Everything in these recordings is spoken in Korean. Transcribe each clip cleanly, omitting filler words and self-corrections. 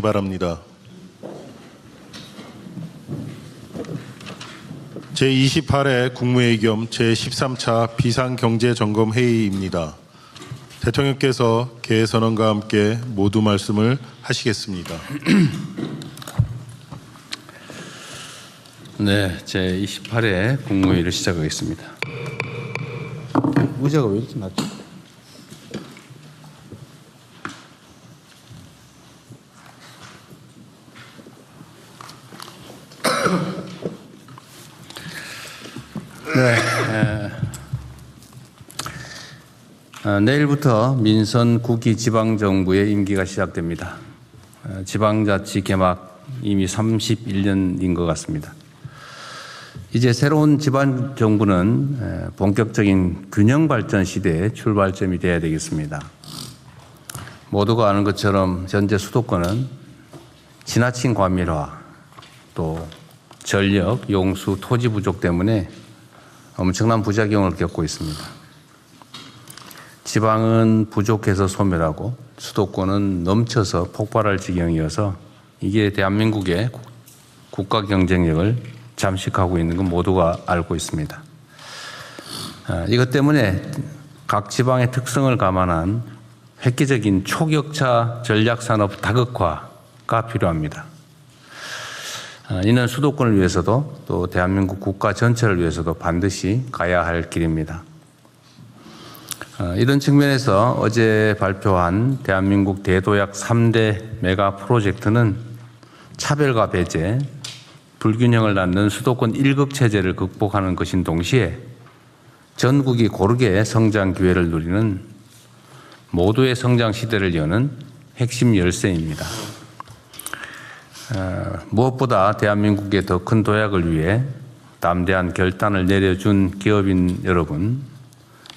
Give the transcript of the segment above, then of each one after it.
바랍니다. 제28회 국무회의 겸 제13차 비상경제점검회의입니다. 대통령께서 개선언과 함께 모두 말씀을 하시겠습니다. 네, 제28회 국무회의를 시작하겠습니다. 의자가 왜 이렇게 낮죠? 내일부터 민선 9기 지방정부의 임기가 시작됩니다. 지방자치 개막 이미 31년인 것 같습니다. 이제 새로운 지방정부는 본격적인 균형발전 시대의 출발점이 되어야 되겠습니다. 모두가 아는 것처럼 현재 수도권은 지나친 과밀화, 또 전력, 용수, 토지 부족 때문에 엄청난 부작용을 겪고 있습니다. 지방은 부족해서 소멸하고 수도권은 넘쳐서 폭발할 지경이어서 이게 대한민국의 국가 경쟁력을 잠식하고 있는 건 모두가 알고 있습니다. 이것 때문에 각 지방의 특성을 감안한 획기적인 초격차 전략산업 다극화가 필요합니다. 이는 수도권을 위해서도 또 대한민국 국가 전체를 위해서도 반드시 가야 할 길입니다. 이런 측면에서 어제 발표한 대한민국 대도약 3대 메가 프로젝트는 차별과 배제, 불균형을 낳는 수도권 1급 체제를 극복하는 것인 동시에 전국이 고르게 성장 기회를 누리는 모두의 성장 시대를 여는 핵심 열쇠입니다. 무엇보다 대한민국의 더 큰 도약을 위해 담대한 결단을 내려준 기업인 여러분,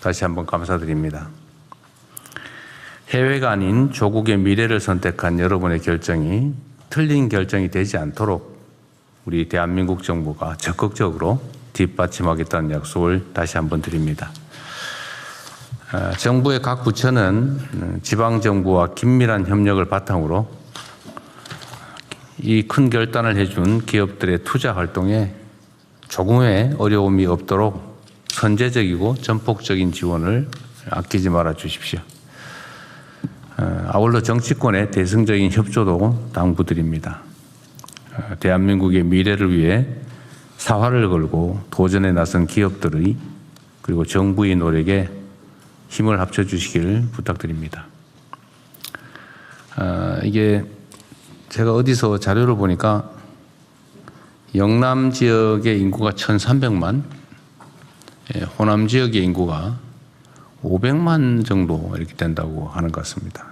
다시 한번 감사드립니다. 해외가 아닌 조국의 미래를 선택한 여러분의 결정이 틀린 결정이 되지 않도록 우리 대한민국 정부가 적극적으로 뒷받침하겠다는 약속을 다시 한번 드립니다. 정부의 각 부처는 지방정부와 긴밀한 협력을 바탕으로 이 큰 결단을 해준 기업들의 투자 활동에 조금의 어려움이 없도록 선제적이고 전폭적인 지원을 아끼지 말아 주십시오. 아울러 정치권의 대승적인 협조도 당부드립니다. 대한민국의 미래를 위해 사활을 걸고 도전에 나선 기업들의 그리고 정부의 노력에 힘을 합쳐 주시길 부탁드립니다. 이게 제가 어디서 자료를 보니까 영남 지역의 인구가 1,300만, 호남 지역의 인구가 500만 정도 이렇게 된다고 하는 것 같습니다.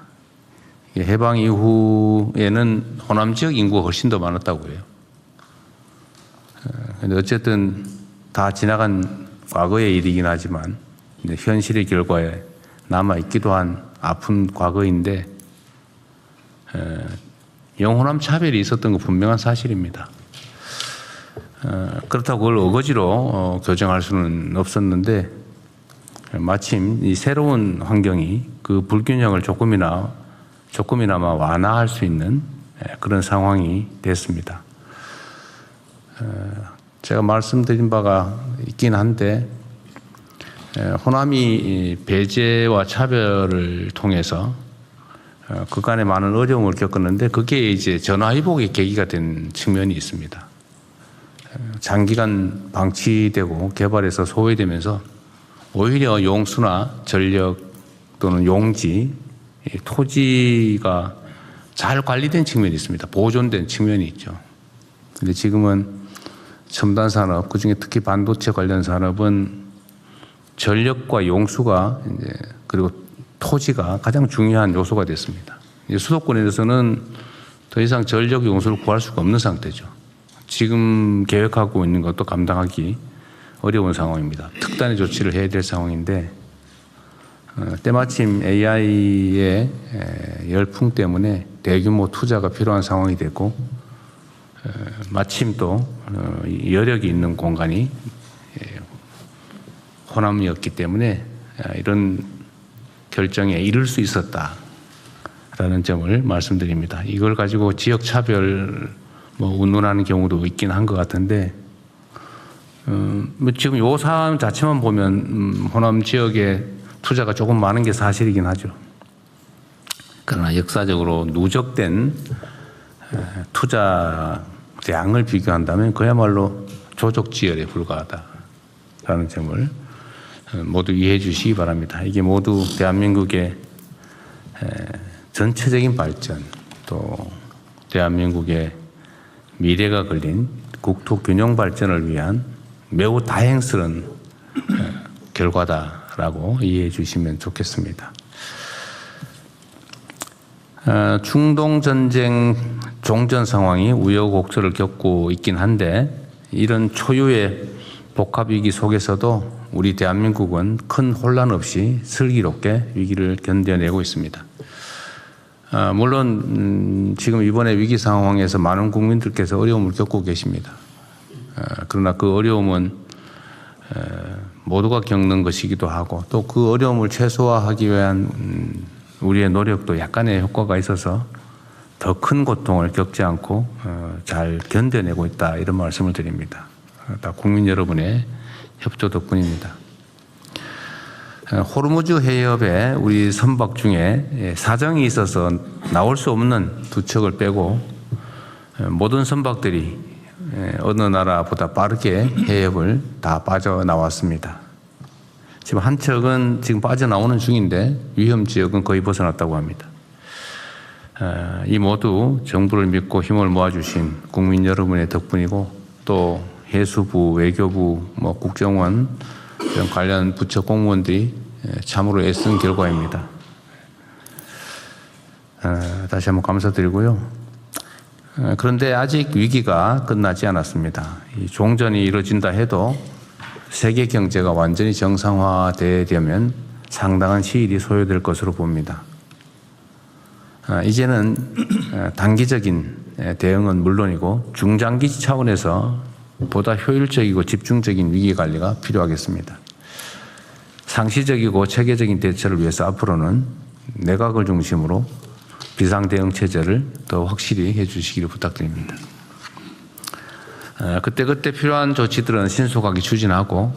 해방 이후에는 호남 지역 인구가 훨씬 더 많았다고 해요. 그런데 어쨌든 다 지나간 과거의 일이긴 하지만 현실의 결과에 남아있기도 한 아픈 과거인데 영호남 차별이 있었던 건 분명한 사실입니다. 그렇다고 그걸 어거지로 교정할 수는 없었는데 마침 이 새로운 환경이 그 불균형을 조금이나마 완화할 수 있는 그런 상황이 됐습니다. 제가 말씀드린 바가 있긴 한데 호남이 배제와 차별을 통해서 그간에 많은 어려움을 겪었는데 그게 이제 전화위복의 계기가 된 측면이 있습니다. 장기간 방치되고 개발해서 소외되면서 오히려 용수나 전력 또는 용지, 토지가 잘 관리된 측면이 있습니다. 보존된 측면이 있죠. 근데 지금은 첨단 산업, 그중에 특히 반도체 관련 산업은 전력과 용수가 이제 그리고 토지가 가장 중요한 요소가 됐습니다. 수도권에서는 더 이상 전력 용수를 구할 수가 없는 상태죠. 지금 계획하고 있는 것도 감당하기 어려운 상황입니다. 특단의 조치를 해야 될 상황인데 때마침 AI의 열풍 때문에 대규모 투자가 필요한 상황이 됐고 마침 또 여력이 있는 공간이 호남이었기 때문에 이런 결정에 이를 수 있었다. 라는 점을 말씀드립니다. 이걸 가지고 지역 차별 운운하는 경우도 있긴 한 것 같은데, 지금 요 사안 자체만 보면 호남 지역에 투자가 조금 많은 게 사실이긴 하죠. 그러나 역사적으로 누적된 투자 양을 비교한다면 그야말로 조족지열에 불과하다라는 점을 모두 이해해 주시기 바랍니다. 이게 모두 대한민국의 전체적인 발전, 또 대한민국의 미래가 걸린 국토 균형 발전을 위한 매우 다행스러운 결과다라고 이해해 주시면 좋겠습니다. 중동 전쟁 종전 상황이 우여곡절을 겪고 있긴 한데, 이런 초유의 복합 위기 속에서도 우리 대한민국은 큰 혼란 없이 슬기롭게 위기를 견뎌내고 있습니다. 물론 지금 이번에 위기 상황에서 많은 국민들께서 어려움을 겪고 계십니다. 그러나 그 어려움은 모두가 겪는 것이기도 하고, 또 그 어려움을 최소화하기 위한 우리의 노력도 약간의 효과가 있어서 더 큰 고통을 겪지 않고 잘 견뎌내고 있다, 이런 말씀을 드립니다. 다 국민 여러분의 협조 덕분입니다. 호르무즈 해협에 우리 선박 중에 사정이 있어서 나올 수 없는 두 척을 빼고 모든 선박들이 어느 나라보다 빠르게 해협을 다 빠져나왔습니다. 지금 한 척은 지금 빠져나오는 중인데 위험 지역은 거의 벗어났다고 합니다. 이 모두 정부를 믿고 힘을 모아주신 국민 여러분의 덕분이고, 또 해수부, 외교부, 국정원 이런 관련 부처 공무원들이 참으로 애쓴 결과입니다. 다시 한번 감사드리고요. 그런데 아직 위기가 끝나지 않았습니다. 이 종전이 이루어진다 해도 세계 경제가 완전히 정상화되려면 상당한 시일이 소요될 것으로 봅니다. 이제는 단기적인 대응은 물론이고 중장기 차원에서 보다 효율적이고 집중적인 위기 관리가 필요하겠습니다. 상시적이고 체계적인 대처를 위해서 앞으로는 내각을 중심으로 비상대응 체제를 더 확실히 해주시기를 부탁드립니다. 그때그때 필요한 조치들은 신속하게 추진하고,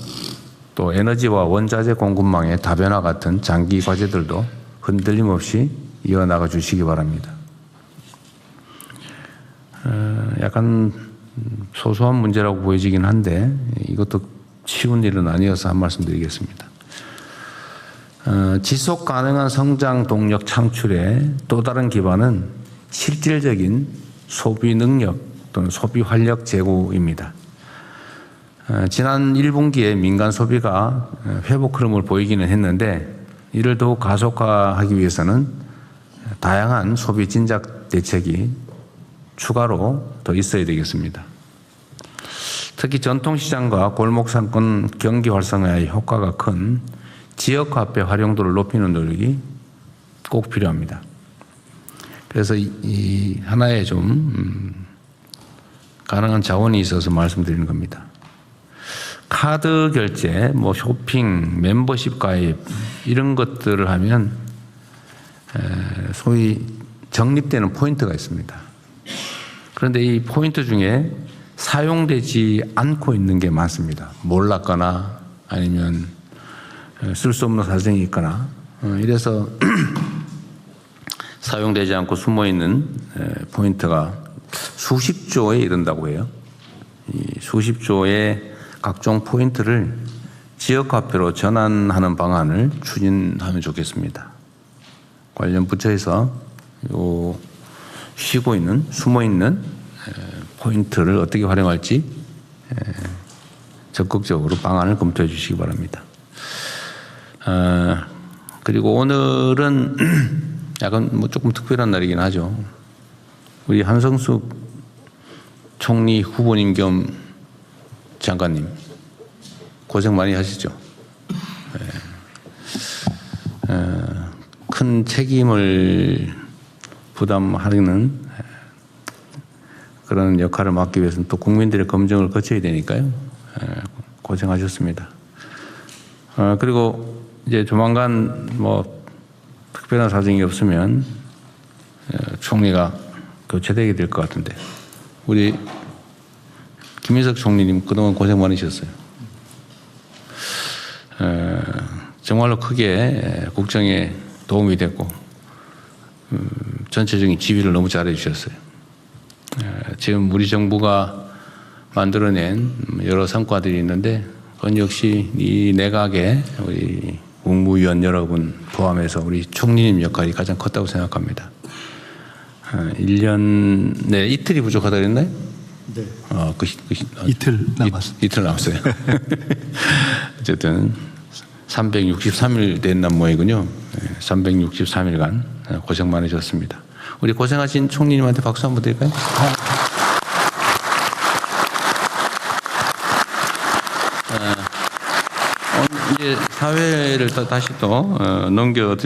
또 에너지와 원자재 공급망의 다변화 같은 장기 과제들도 흔들림 없이 이어나가 주시기 바랍니다. 약간 소소한 문제라고 보여지긴 한데 이것도 쉬운 일은 아니어서 한 말씀 드리겠습니다. 지속 가능한 성장 동력 창출의 또 다른 기반은 실질적인 소비 능력 또는 소비 활력 제고입니다. 지난 1분기에 민간 소비가 회복 흐름을 보이기는 했는데, 이를 더욱 가속화하기 위해서는 다양한 소비 진작 대책이 추가로 더 있어야 되겠습니다. 특히 전통시장과 골목상권 경기 활성화에 효과가 큰 지역화폐 활용도를 높이는 노력이 꼭 필요합니다. 그래서 이 하나의 좀 가능한 자원이 있어서 말씀드리는 겁니다. 카드 결제, 쇼핑, 멤버십 가입 이런 것들을 하면 소위 적립되는 포인트가 있습니다. 그런데 이 포인트 중에 사용되지 않고 있는 게 많습니다. 몰랐거나 아니면 쓸 수 없는 사정이 있거나, 이래서 사용되지 않고 숨어있는 포인트가 수십조에 이른다고 해요. 이 수십조의 각종 포인트를 지역화폐로 전환하는 방안을 추진하면 좋겠습니다. 관련 부처에서 쉬고 있는, 숨어 있는 포인트를 어떻게 활용할지 적극적으로 방안을 검토해 주시기 바랍니다. 그리고 오늘은 약간 조금 특별한 날이긴 하죠. 우리 한성숙 총리 후보님 겸 장관님 고생 많이 하시죠. 큰 책임을 부담하는 그런 역할을 맡기 위해서는 또 국민들의 검증을 거쳐야 되니까요. 고생하셨습니다. 그리고 이제 조만간 특별한 사정이 없으면 총리가 교체되게 될 것 같은데 우리 김인석 총리님 그동안 고생 많으셨어요. 정말로 크게 국정에 도움이 됐고 전체적인 지휘를 너무 잘해 주셨어요. 지금 우리 정부가 만들어낸 여러 성과들이 있는데 그건 역시 이 내각의 우리 국무위원 여러분 포함해서 우리 총리님 역할이 가장 컸다고 생각합니다. 1년 내 이틀이 부족하다 그랬나요? 네. 이틀 남았습니다. 이틀 남았어요. 어쨌든 363일 된 모이군요. 363일간 고생 많으셨습니다. 우리 고생하신 총리님한테 박수 한번 드릴까요? 이제 사회를 다시 또 넘겨드릴